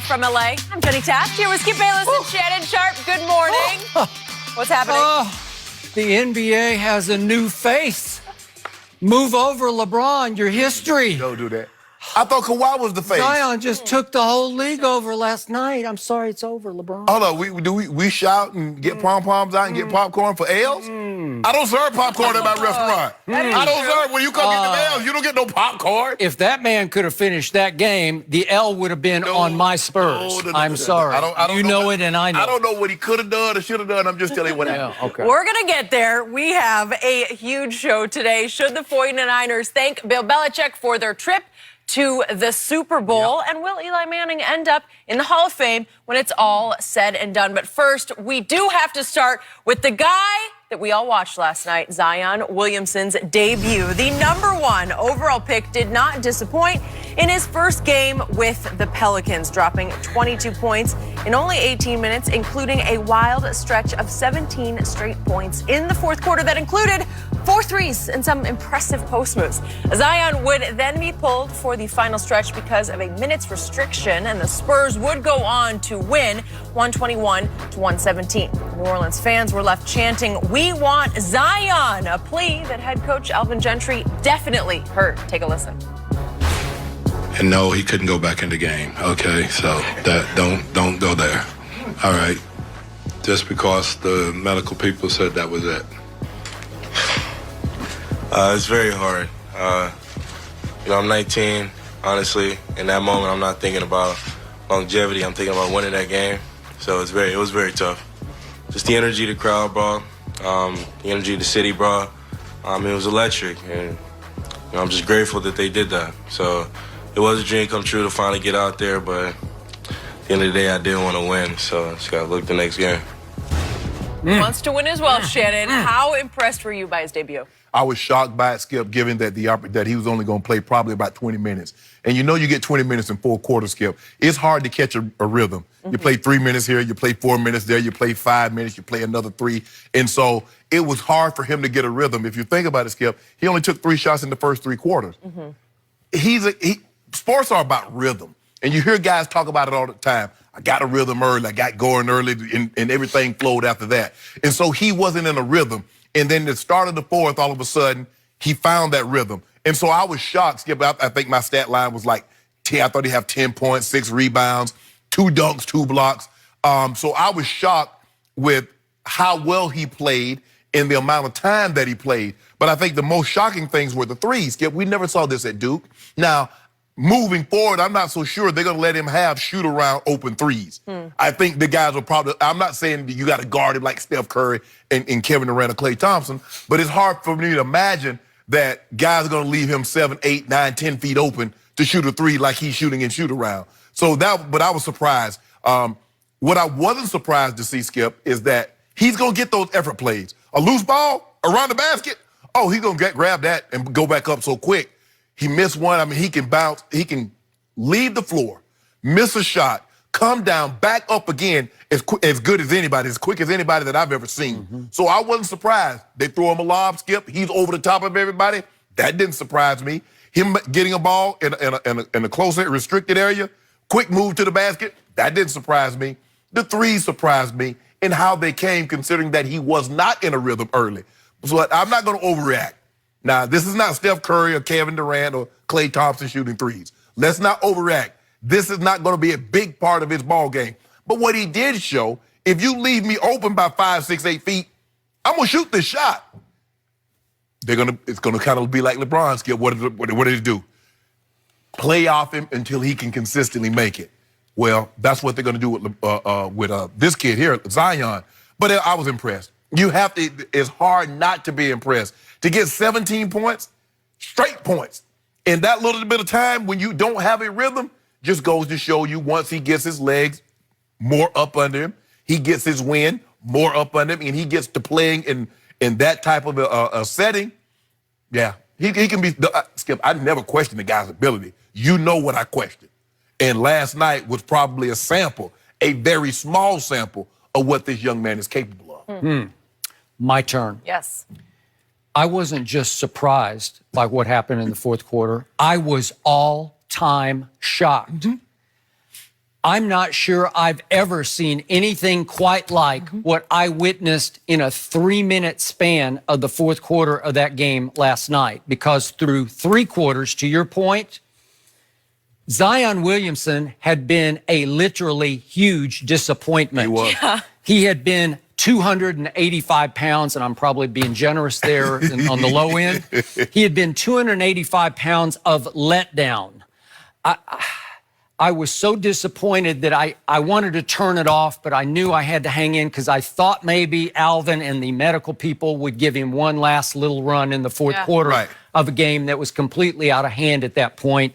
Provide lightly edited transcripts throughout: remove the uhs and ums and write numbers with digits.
Live from LA. I'm Jenny Taft here with Skip Bayless and Shannon Sharp. Good morning. What's happening? The NBA has a new face. Move over, LeBron. Your history. Don't do that. I thought Kawhi was the face. Zion just took the whole league over last night. I'm sorry, it's over, LeBron. Hold on, we shout and get pom-poms out and get popcorn for L's? I don't serve popcorn at my restaurant. I don't serve, when you come get the L's, you don't get no popcorn. If that man could have finished that game, the L would have been on my Spurs. I'm sorry. I don't you know it and I know. I don't know what he could have done or should have done. I'm just telling you what happened. Yeah, okay. We're going to get there. We have a huge show today. Should the 49ers thank Bill Belichick for their trip to the Super Bowl? And will Eli Manning end up in the Hall of Fame when it's all said and done? But first, we do have to start with the guy that we all watched last night, Zion Williamson's debut. The #1 overall pick did not disappoint in his first game with the Pelicans, dropping 22 points in only 18 minutes, including a wild stretch of 17 straight points in the fourth quarter that included 4 threes and some impressive post moves. Zion would then be pulled for the final stretch because of a minutes restriction, and the Spurs would go on to win 121-117. New Orleans fans were left chanting, "We want Zion," a plea that head coach Alvin Gentry definitely heard. Take a listen. And no, he couldn't go back in the game. Okay, so that don't go there. All right, just because the medical people said that was it. It's very hard. I'm 19, honestly. In that moment, I'm not thinking about longevity. I'm thinking about winning that game. So it was very tough. Just the energy the crowd brought, the energy the city brought. It was electric, and I'm just grateful that they did that. So it was a dream come true to finally get out there, but at the end of the day, I didn't want to win. So I just got to look the next game. Wants to win as well, Shannon. How impressed were you by his debut? I was shocked by it, Skip, given that that he was only going to play probably about 20 minutes. And you know you get 20 minutes in 4 quarters, Skip. It's hard to catch a rhythm. You play 3 minutes here, you play 4 minutes there, you play 5 minutes, you play another 3. And so it was hard for him to get a rhythm. If you think about it, Skip, he only took 3 shots in the first 3 quarters. Sports are about rhythm. And you hear guys talk about it all the time. I got a rhythm early, I got going early, and everything flowed after that. And so he wasn't in a rhythm. And then the start of the fourth, all of a sudden, he found that rhythm. And so I was shocked, Skip. I think my stat line was like 10. I thought he'd have 10 points, 6 rebounds, 2 dunks, 2 blocks. So I was shocked with how well he played and the amount of time that he played. But I think the most shocking things were the threes, Skip. We never saw this at Duke. Now, moving forward, I'm not so sure they're going to let him have shoot-around open threes. I think the guys will probably, I'm not saying you got to guard him like Steph Curry and Kevin Durant or Klay Thompson, but it's hard for me to imagine that guys are going to leave him 7, 8, 9, 10 feet open to shoot a 3 like he's shooting in shoot-around. But I was surprised. What I wasn't surprised to see, Skip, is that he's going to get those effort plays. A loose ball around the basket, he's going to grab that and go back up so quick. He missed one. I mean, he can bounce. He can leave the floor, miss a shot, come down, back up again as good as anybody, as quick as anybody that I've ever seen. So I wasn't surprised. They throw him a lob, Skip. He's over the top of everybody. That didn't surprise me. Him getting a ball in a close, restricted area, quick move to the basket, that didn't surprise me. The threes surprised me in how they came, considering that he was not in a rhythm early. So I'm not going to overreact. Now, this is not Steph Curry or Kevin Durant or Klay Thompson shooting threes. Let's not overreact. This is not going to be a big part of his ball game. But what he did show, if you leave me open by 5, 6, 8 feet, I'm going to shoot this shot. It's going to kind of be like LeBron, Skip. What did he do? Play off him until he can consistently make it. Well, that's what they're going to do with this kid here, Zion. But I was impressed. It's hard not to be impressed. To get 17 points, straight points, in that little bit of time when you don't have a rhythm, just goes to show you once he gets his legs more up under him, he gets his wind more up under him, and he gets to playing in that type of a setting, yeah, he can be, Skip, I never questioned the guy's ability. You know what I questioned. And last night was probably a sample, a very small sample of what this young man is capable of. My turn. Yes. I wasn't just surprised by what happened in the fourth quarter. I was all-time shocked. I'm not sure I've ever seen anything quite like what I witnessed in a 3-minute span of the fourth quarter of that game last night. Because through 3 quarters, to your point, Zion Williamson had been a literally huge disappointment. He was. Yeah. He had been 285 pounds, and I'm probably being generous there on the low end. He had been 285 pounds of letdown. I was so disappointed that I wanted to turn it off, but I knew I had to hang in because I thought maybe Alvin and the medical people would give him one last little run in the fourth quarter of a game that was completely out of hand at that point,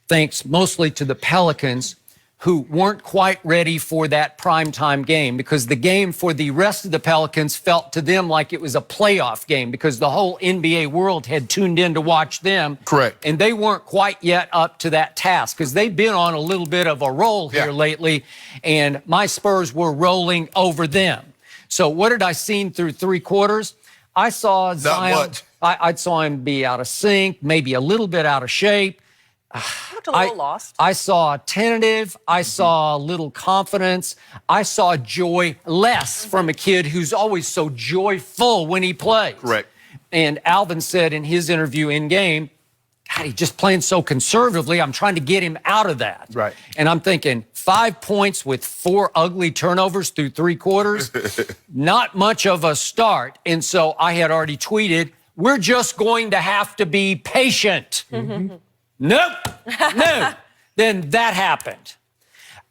thanks mostly to the Pelicans, who weren't quite ready for that primetime game, because the game for the rest of the Pelicans felt to them like it was a playoff game because the whole NBA world had tuned in to watch them. Correct. And they weren't quite yet up to that task because they've been on a little bit of a roll here lately, and my Spurs were rolling over them. So what did I see through 3 quarters? I saw Zion. I saw him be out of sync, maybe a little bit out of shape. Looked a little lost. I saw tentative. I saw little confidence. I saw joy less from a kid who's always so joyful when he plays. Correct. And Alvin said in his interview in game, God, he's just playing so conservatively. I'm trying to get him out of that. Right. And I'm thinking 5 points with 4 ugly turnovers through 3 quarters, not much of a start. And so I had already tweeted, we're just going to have to be patient. Nope, no. Then that happened.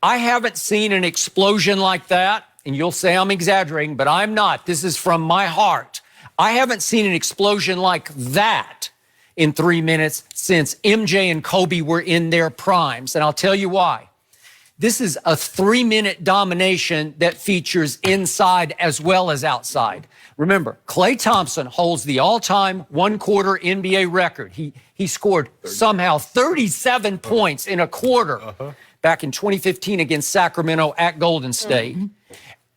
I haven't seen an explosion like that, and you'll say I'm exaggerating, but I'm not. This is from my heart. I haven't seen an explosion like that in 3 minutes since MJ and Kobe were in their primes, and I'll tell you why. This is a 3-minute domination that features inside as well as outside. Remember, Klay Thompson holds the all-time one-quarter NBA record. He scored somehow 37 points in a quarter back in 2015 against Sacramento at Golden State.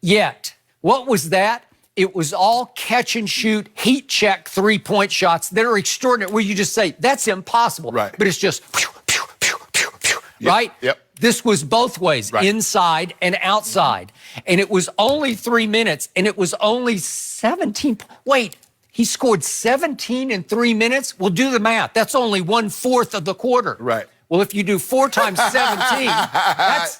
Yet, what was that? It was all catch-and-shoot, heat-check three-point shots that are extraordinary, where you just say, that's impossible. Right. But it's just, pew, pew, pew, pew, pew, right? Yep. This was both ways, inside and outside. And it was only 3 minutes, and it was only 17. Wait, he scored 17 in 3 minutes? Well, do the math. That's only 1/4 of the quarter. Right. Well, if you do 4 times 17,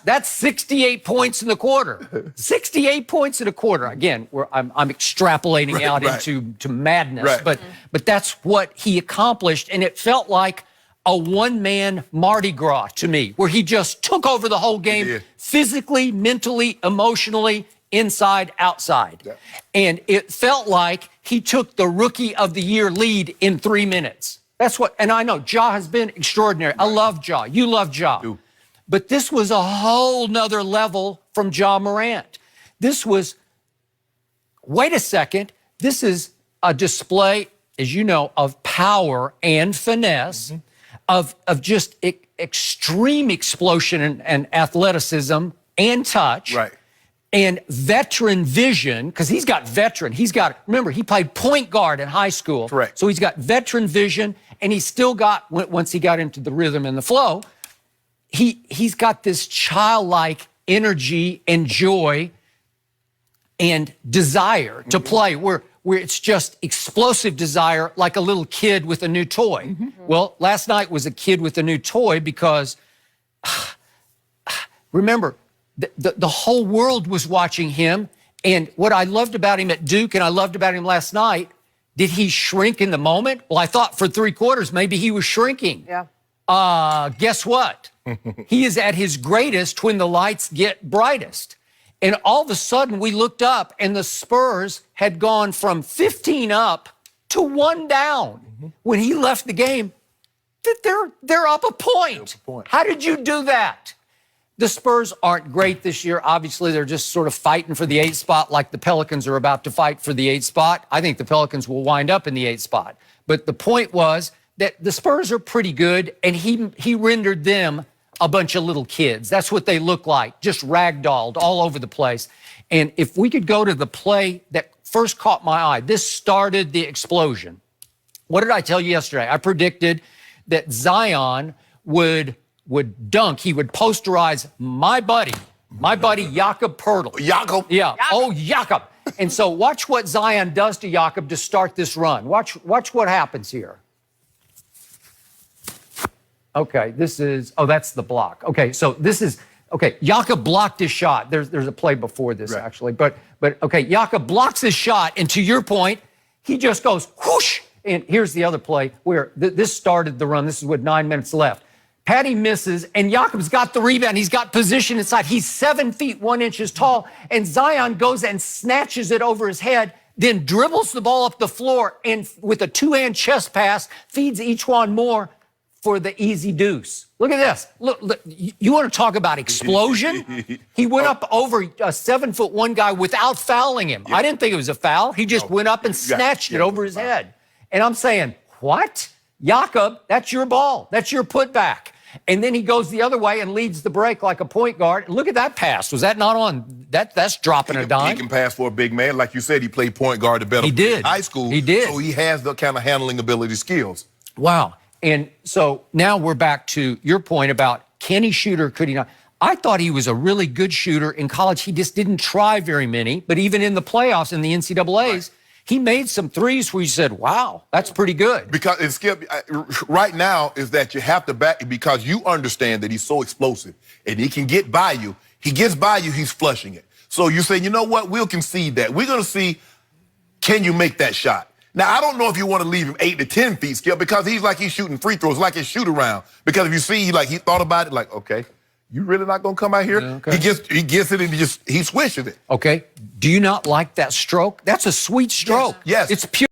that's 68 points in the quarter. 68 points in a quarter. Again, I'm extrapolating out into madness, but that's what he accomplished, and it felt like a one-man Mardi Gras to me, where he just took over the whole game physically, mentally, emotionally, inside, outside. Yeah. And it felt like he took the Rookie of the Year lead in 3 minutes. That's what, and I know Ja has been extraordinary. I love Ja. You love Ja. But this was a whole nother level from Ja Morant. This was, wait a second, this is a display, as you know, of power and finesse, of just extreme explosion and athleticism and touch. Right. And veteran vision, because he's got veteran. He's got, remember, he played point guard in high school. Correct. So he's got veteran vision, and he's still got, once he got into the rhythm and the flow, he's got this childlike energy and joy and desire to play, where it's just explosive desire, like a little kid with a new toy. Well, last night was a kid with a new toy because, remember, the whole world was watching him. And what I loved about him at Duke and I loved about him last night, did he shrink in the moment? Well, I thought for 3 quarters, maybe he was shrinking. Yeah. Guess what? He is at his greatest when the lights get brightest. And all of a sudden we looked up and the Spurs had gone from 15 up to 1 down. When he left the game, they're up a point. How did you do that? The Spurs aren't great this year. Obviously, they're just sort of fighting for the 8th spot like the Pelicans are about to fight for the 8th spot. I think the Pelicans will wind up in the 8th spot. But the point was that the Spurs are pretty good, and he rendered them a bunch of little kids. That's what they look like, just ragdolled all over the place. And if we could go to the play that first caught my eye, this started the explosion. What did I tell you yesterday? I predicted that Zion would would dunk, he would posterize my buddy Jakob Poeltl. Jakob. Yeah. Oh, Jakob. And so watch what Zion does to Jakob to start this run. Watch what happens here. Okay, that's the block. Okay, so this is, Jakob blocked his shot. There's a play before this, right, actually. But okay, Jakob blocks his shot, and to your point, he just goes whoosh. And here's the other play where this started the run. This is with 9 minutes left. Patty misses, and Jakob's got the rebound. He's got position inside. He's 7 feet 1 inch tall, and Zion goes and snatches it over his head, then dribbles the ball up the floor, and with a two-hand chest pass, feeds each one more for the easy deuce. Look at this. Look, you want to talk about explosion? He went up over a 7'1" guy without fouling him. I didn't think it was a foul. He just went up and snatched it over his head. And I'm saying, what? Jakob, that's your ball. That's your putback. And then he goes the other way and leads the break like a point guard. Look at that pass. Was that not on? That's dropping a dime. He can pass for a big man. Like you said, he played point guard at Bayless in high school. He did. So he has the kind of handling ability skills. Wow. And so now we're back to your point about can he shoot or could he not? I thought he was a really good shooter in college. He just didn't try very many. But even in the playoffs in the NCAAs, he made some threes where you said, wow, that's pretty good. Because it's Skip, right now is that you have to back, because you understand that he's so explosive and he can get by you. He gets by you, he's flushing it. So you say, you know what, we'll concede that. We're going to see, can you make that shot? Now, I don't know if you want to leave him 8 to 10 feet, Skip, because he's shooting free throws, like his shoot around. Because if you see, he thought about it, like, okay, you really not going to come out here? Yeah, okay. He gets it and he swishes it. Okay. Do you not like that stroke? That's a sweet stroke. Yes. It's pure.